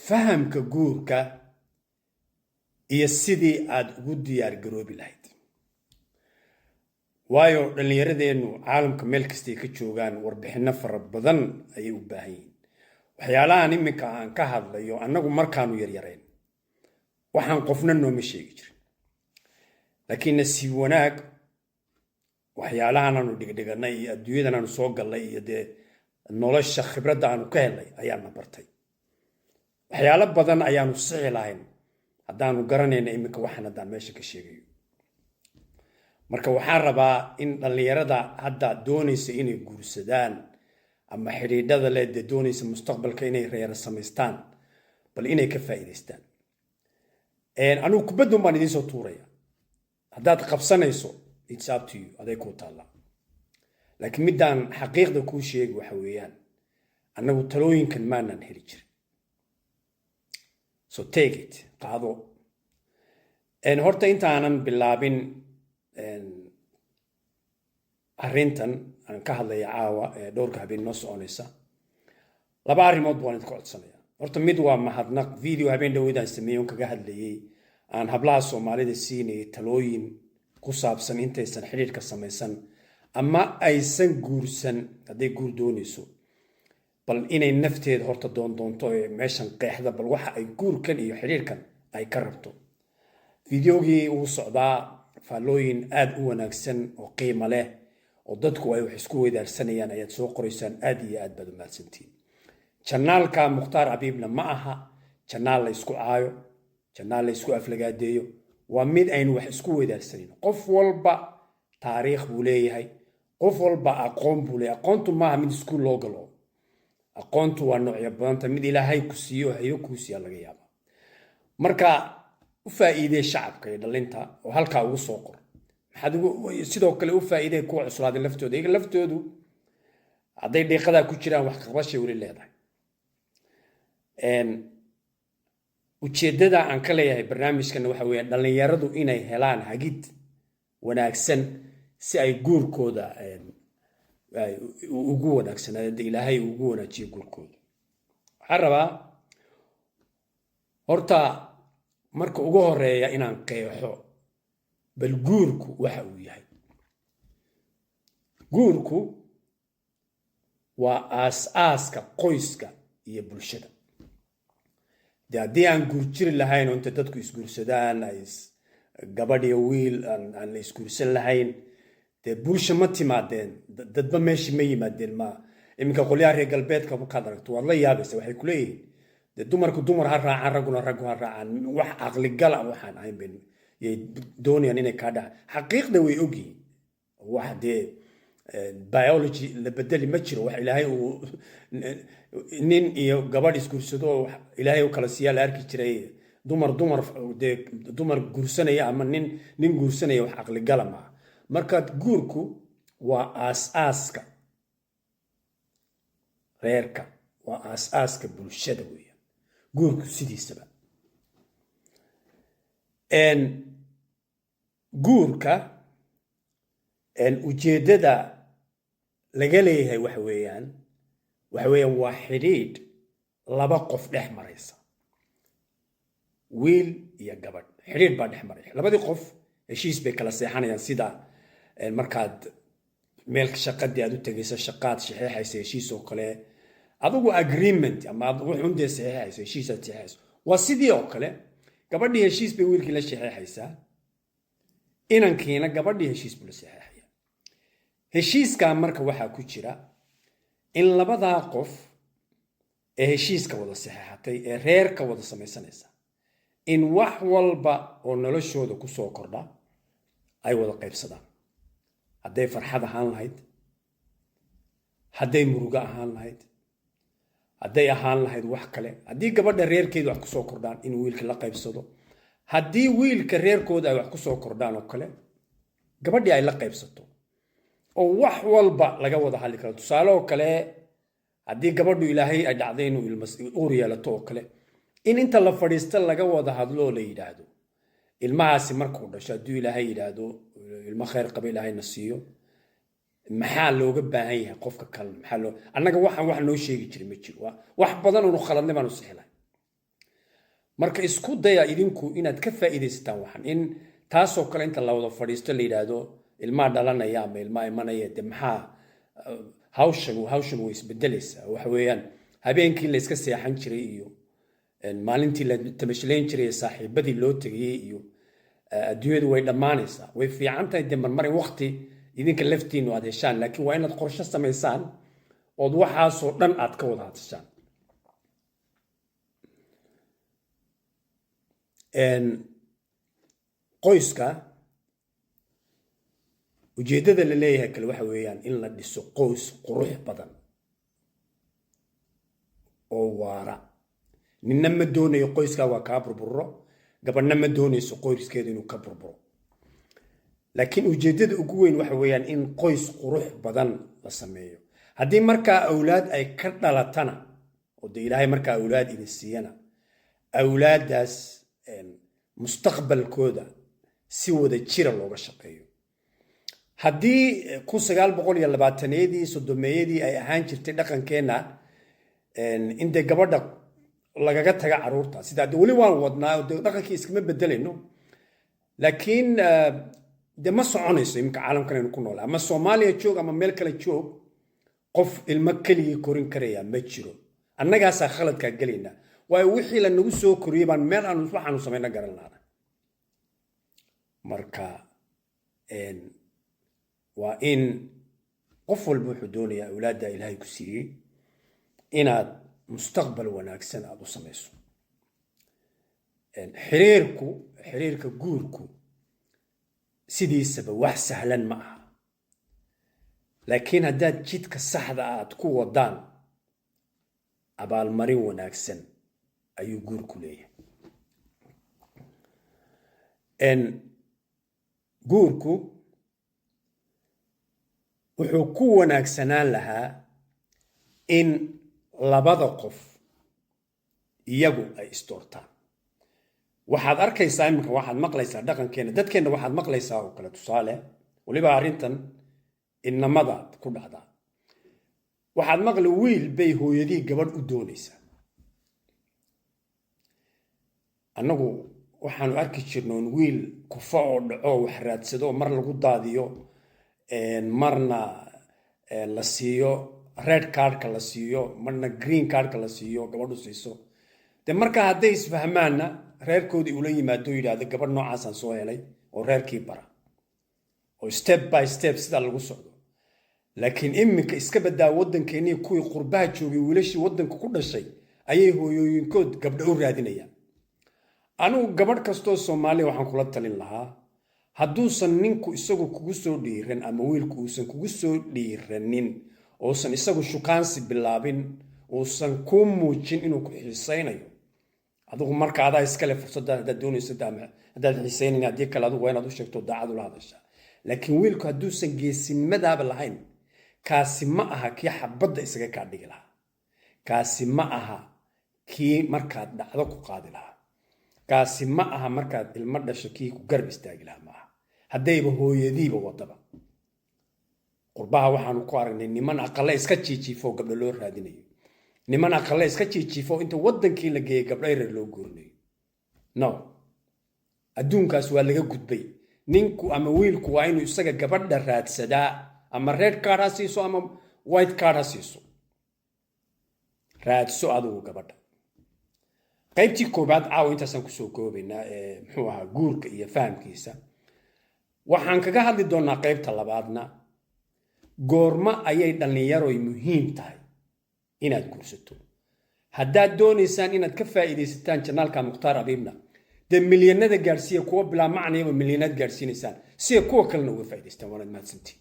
fahamka guurka iyo sidii aad ugu diyaar garoobi lahayd waayo dhallinyaradeennu caalamka meel kastay ka joogaan warbixino fara badan ayay u baahan yihiin waxyaalahan iminka aan ka hadlayo annagu markaanu yaryareen waxaan qofna nooma sheegi jirin laakiin nasiib wanaag waxyaalahan aanu dhigdhiganay iyo adduunyadan aanu soo gallay iyo dee nolosha khibradda aanu ka helay ayaana bartay waxyaalo badan ayaanu sixi lahayn haddaanu garanayna iminka waxaan haddaan meesha ka sheegayo marka waxaan rabaa in dhallinyarada hadda doonaysa inay guursadaan ama xidhiidhada leh dee doonaysa mustaqbalka inay reero samaystaan bal inay ka faa'iidaystaan anigu kubaddun baan idiin soo tuuraya haddaad qabsanayso it's up to you aday kuu taallaa laakiin middaan xaqiiqda kuu sheegi waxa weeyaan annagu talooyinkan maanaan heli jirin so take it qaado horta intaanan bilaabin arrintan aan ka hadlaya caawa ee dhowrka habeen noo soconaysa laba arrimood baan idinku codsanaya horta mid waa mahadnaq video habeen dhaweydaan sameeyey oon kaga hadlayay aan hablaha soomaalida siinayay talooyin ku saabsan intaysan xidhiidhka samaysan ama aysan guursan hadday guur doonayso bal inay nafteeda horta doondoonto ee meeshan qeexda bal waxa ay guurkan iyo xidhiidhkan ay ka rabto videogii uu socdaa faallooyin aad u wanaagsan oo qiimo leh oo dadku ay wax isku weydaarsanayaan ayaad soo qoraysaan aad iyo aad baad u mahadsantiin janaalka mukhtaar abiibna ma aha janaal la isku caayo janaal la isku aflagaadeeyo waa mid aynu wax isku weydaarsanayno qof walba taariikh buu leeyahay qof walba aqoon buu leeyahay aqoontu maaha mid iskuul loo galo aqoontu waa noocyo badanta mid ilaahay ku siiyo hayo kuu siiya laga yaaba marka u faa'iidee shacabka iyo dhalinta oo halkaa ugu soo qor maxaad sidoo kale u faa'iidee kuwa cuslaaday laftooda iyaga laftoodu hadday dhiiqadaa ku jiraan wax qabashay weli leedahay ujeeddada aan ka leeyahay barnaamijkan waxa weeyaan dhallinyaradu inay helaan hagid wanaagsan si ay guurkooda ugu wanaagsanaado ilaahay ugu wanaajiyo guurkooda waxaan rabaa horta marka ugu horeeya inaan qeexo bal guurku waxa uu yahay guurku waa aas-aaska qoyska iyo bulshada dee haddii aan guur jiri lahayn oo inta dadku isguursadaan ay gabadh iyo wiil aan la isguursan lahayn dee bulsha ma timaadeen dadba meeshii ma yimaadeen ma iminka qolyaha reer galbeedka markaad aragto waad la yaabaysa waxay ku leeyihiin dee dumarku dumar ha raacaan ragguna raggu ha raacaan wax caqligala waxaan ahayn bay yay doonayaan inay kaa dhacaan xaqiiqda way ogyihiin wax dee biology la bedeli ma jiro wax ilaahay uu nin iyo gabadh isguursado ilaahay u kala siiyaa la arki jiray dumar guursanaya ama nin guursanaya wax caqligala maaha marka guurku waa aas-aaska reerka waa aas-aaska bulshada weeyaan guurku sidiisaba guurka ujeeddada laga leeyahay waxa weeyaan waa xidhiidh laba qof dhex maraysa wiil iyo gabadh xidhiidh baa dhex maraya labadii qof heshiis bay kala seexanayaan sida markaad meel shaqadii aad u tegayso shaqaad saxeexaysa heshiis oo kale adigu agreement ama wuxuun dee saxeexayso heshiisaad saxeexayso waa sidii oo kale gabadhii heshiis bay wiilkii la saxeexaysaa inankiina gabadhii heshiis buu la saxeexaya heshiiskaa marka waxaa ku jira in labadaa qof ee heshiiska wada saxeexatay ee reerka wada samaysanaysa in wax walba oo noloshooda ku soo kordha ay wada qaybsadaan hadday farxad ahaan lahayd hadday murugo ahaan lahayd hadday ahaan lahayd wax kale haddii gabadha reerkeedu wax ku soo kordhaan in wiilka la qaybsado haddii wiilka reerkooda ay wax ku soo kordhaan oo kale gabadhii ay la qaybsato oo wax walba laga wada hadli karo tusaale oo kale haddii gabadhu ilaahay ay dhacday inuu uur yeelato oo kale in inta la fadhiista laga wada hadlo oo la yidhaahdo ilmahaasi markuu dhasho hadduu ilaahay yidhaahdo ilmo khayr qaba ilaahayna siiyo maxaa looga baahan yahay qofka kale maxaa loo annaga wax noo sheegi jiray ma jiro wax badan oo khaladnay baan u saxilay marka isku daya idinku inaad ka faa'iideysataan waxan in taasoo kale inta la wada fadhiisto la yiraahdo ilmaha dhalanaya ama ilmaha imanaya de maxaa hawshan way isbedelaysaa waxa weeyaan habeenkii la iska seexan jiray iyo maalintii la tamashlayn jiray saaxiibadii loo tagay iyo adduunyadu way dhamaanaysaa way fiican tahay de marmarin waqti idinka laftiinu aad heshaan laakiin waa inaad qorshe samaysaan oo waxaasoo dhan aad ka wada hadashaan qoyska ujeedada la leeyahay kale waxa weeyaan in la dhiso qoys qurux badan oo waara ninna ma doonayo qoyska waa ka burburo gabadhna ma doonayso qoyskeedu inuu ka burburo laakiin ujeedada ugu weyn waxa weeyaan in qoys qurux badan la sameeyo haddii markaa awlaad ay ka dhalatana oo de ilaahay markaa awlaad idin siiyana awlaadaas mustaqbalkooda si wada jira looga shaqeeyo haddii 1920 sodomeeyadii ay ahaan jirtay dhaqankeena inta gabadha lagaga taga caruurta sida wali waan wadnaa dhaqankii iskama bedelayno laakiin de ma soconayso imka caalamkan inuu ku nool ama Soomaaliya joog ama meel kale joog qof ilmo kaliya korin karaya ma jiro annagaas khaladka galina way wixii la nagu soo koriyay baan meel aan waxaanu sameeyna garan laana marka waa in qof walba wuxuu doonayaa awlaadda Ilaahay ku siiyay inaad mustaqbal wanaagsan aad u samayso xiriirka guurku sidiisaba wax sahlan ma aha laakiin haddaad jidka saxda aad ku wadaan abaalmarin wanaagsan ayuu guurku leeyahay guurku wuxuu ku wanaagsanaan lahaa in labada qof iyagu ay isdoortaan waxaad arkaysaa imika waxaad maqlaysaa dhaqankeena dadkeena waxaad maqlaysaa oo kale tusaale waliba arrintan inamada ku dhacda waxaad maqli wiil bay hooyadii gabadh u doonaysaa annagu waxaanu arki jirnoon wiil kufa oo dhaco wax raadsado mar lagu daadiyo marna la siiyo red cardka la siiyo marna green cardka la siiyo gabadhu siiso de marka hadday isfahmaana reerkoodii ula yimaado yiraahdo gabadh noocaas aan soo helay oo reerkii bara oo step by step sida lagu socdo laakiin imika iska badaa wadankeennii kuwii qurbaha joogay wiilashii wadanka ku dhashay ayay hooyooyinkood gabdho u raadinayaan anigu gabadh kastoo Soomaali waxaan kula talin lahaa hadduusan ninku isagu kugu soo dhiiran ama wiilku uusan kugu soo dhiiranin oosan isagu shukaansi bilaabin oosan ku muujin inuu ku xiisaynayo adigu marka aad iska le fursada hadaad doonayso hadaad xiisaynin haddii kale adigu waa inaad u sheegto daacad ula hadashaa laakiin wiilku hadduusan geesinimadaaba lahayn kaasi ma aha kii xabadda isaga kaa dhigi lahaa kaasi ma aha kii markaad dhacdo ku qaadi lahaa kaasi ma aha markaad ilmo dhasho kii ku garab istaagi lahaa ma aha haddayba hooyadiiba wadaba qurbaha waxaanu ku aragnay niman aqale iska jiijifo gabdho loo raadinayo niman aqale iska jiijifo inta wadankii la geeyay gabdho reer loo guurinayo no adduunkaas waa laga gudbay ninku ama wiilku waa inuu isaga gabadha raadsadaa ama red card ha siiso ama white card ha siiso raadso adigu gabadha qaybtii koobaad caawa intaasaan kusoo koobaynaa muxuu ahaa guurka iyo fahamkiisa waxaan kaga hadli doonaa qaybta labaadna goorma ayay dhallinyaroy muhiim tahay inaad guursato haddaad doonaysaan inaad ka faa'iidaysataan janaalka Mukhtaar Habiibna de milyanada gaarsiiya kuwa bilaa macnayba milyanad gaarsiinaysaan si kuwa kalena uga faa'iidaystaan waana mahadsantiin